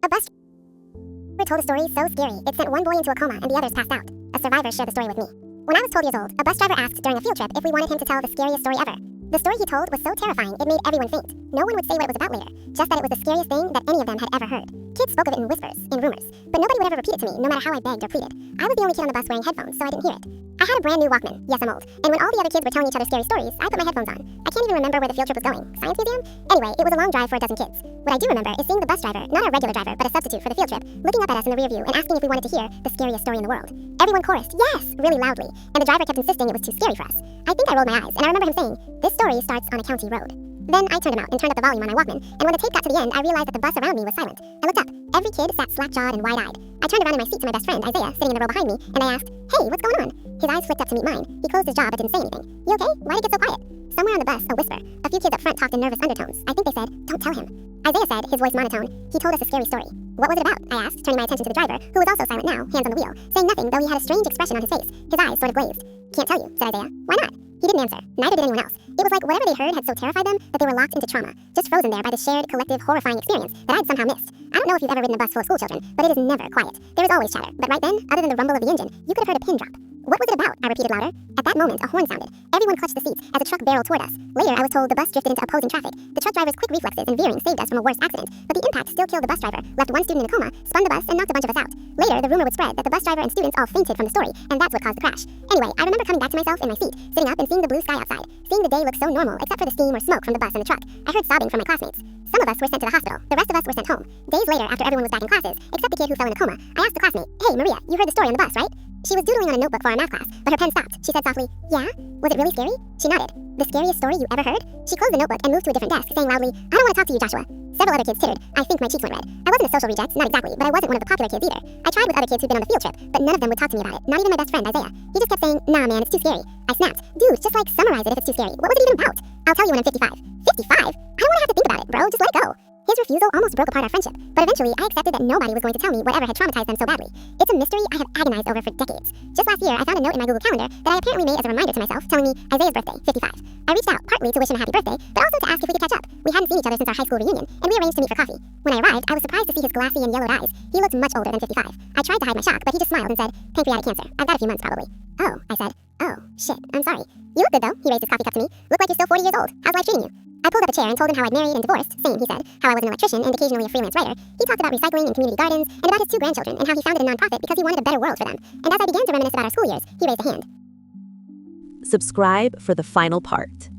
A bus driver told a story so scary it sent one boy into a coma and the others passed out. A survivor shared the story with me. When I was 12 years old, a bus driver asked during a field trip if we wanted him to tell the scariest story ever. The story he told was so terrifying it made everyone faint. No one would say what it was about later, just that it was the scariest thing that any of them had ever heard. Kids spoke of it in whispers, in rumors, but nobody would ever repeat it to me, no matter how I begged or pleaded. I was the only kid on the bus wearing headphones, so I didn't hear it. I had a brand new Walkman, yes I'm old, and when all the other kids were telling each other scary stories, I put my headphones on. I can't even remember where the field trip was going. Science museum? Anyway, it was a long drive for a dozen kids. What I do remember is seeing the bus driver, not our regular driver, but a substitute for the field trip, looking up at us in the rear view and asking if we wanted to hear the scariest story in the world. Everyone chorused, yes, really loudly, and the driver kept insisting it was too scary for us. I think I rolled my eyes, and I remember him saying, this story starts on a county road. Then I turned him out and turned up the volume on my Walkman, and when the tape got to the end, I realized that the bus around me was silent. I looked up. Every kid sat slack-jawed and wide-eyed. I turned around in my seat to my best friend, Isaiah, sitting in the row behind me, and I asked, hey, what's going on? His eyes flicked up to meet mine. He closed his jaw but didn't say anything. You okay? Why did it get so quiet? Somewhere on the bus, a whisper. A few kids up front talked in nervous undertones. I think they said, don't tell him. Isaiah said, his voice monotone, he told us a scary story. What was it about? I asked, turning my attention to the driver, who was also silent now, hands on the wheel, saying nothing though he had a strange expression on his face. His eyes sort of glazed. Can't tell you, said Isaiah. Why not? He didn't answer. Neither did anyone else. It was like whatever they heard had so terrified them that they were locked into trauma, just frozen there by the shared, collective, horrifying experience that I'd somehow missed. I don't know if you've ever ridden a bus full of school children, but it is never quiet. There is always chatter, but right then, other than the rumble of the engine, you could have heard a pin drop. What was it about? I repeated louder. At that moment, a horn sounded. Everyone clutched the seats as a truck barreled toward us. Later, I was told the bus drifted into opposing traffic. The truck driver's quick reflexes and veering saved us from a worse accident, but the impact still killed the bus driver, left one student in a coma, spun the bus, and knocked a bunch of us out. Later, the rumor would spread that the bus driver and students all fainted from the story, and that's what caused the crash. Anyway, I remember coming back to myself in my seat, sitting up and seeing the blue sky outside, seeing the day look so normal except for the steam or smoke from the bus and the truck. I heard sobbing from my classmates. Some of us were sent to the hospital. The rest of us were sent home. Days later, after everyone was back in classes, except the kid who fell in a coma, I asked the classmate, hey, Maria, you heard the story on the bus, right? She was doodling on a notebook for our math class, but her pen stopped. She said softly, yeah? Was it really scary? She nodded. The scariest story you ever heard? She closed the notebook and moved to a different desk, saying loudly, I don't want to talk to you, Joshua. Several other kids tittered. I think my cheeks went red. I wasn't a social reject, not exactly, but I wasn't one of the popular kids either. I tried with other kids who'd been on the field trip, but none of them would talk to me about it, not even my best friend, Isaiah. He just kept saying, nah man, it's too scary. I snapped, dude, just like summarize it if it's too scary. What was it even about? I'll tell you when I'm 55. 55? I don't want to have to think about it, bro, just let it go. His refusal almost broke apart our friendship, but eventually I accepted that nobody was going to tell me whatever had traumatized them so badly. It's a mystery I have agonized over for decades. Just last year, I found a note in my Google Calendar that I apparently made as a reminder to myself, telling me Isaiah's birthday, 55. I reached out partly to wish him a happy birthday, but also to ask if we could catch up. We hadn't seen each other since our high school reunion, and we arranged to meet for coffee. When I arrived, I was surprised to see his glassy and yellowed eyes. He looked much older than 55. I tried to hide my shock, but he just smiled and said, pancreatic cancer. I've got a few months probably. Oh, I said. Oh, shit, I'm sorry. You look good though, he raised his coffee cup to me. Look like you're still 40 years old. How's life treating you? I pulled up a chair and told him how I'd married and divorced, same, he said, how I was an electrician and occasionally a freelance writer. He talked about recycling and community gardens, and about his 2 grandchildren, and how he founded a nonprofit because he wanted a better world for them. And as I began to reminisce about our school years, he raised a hand. Subscribe for the final part.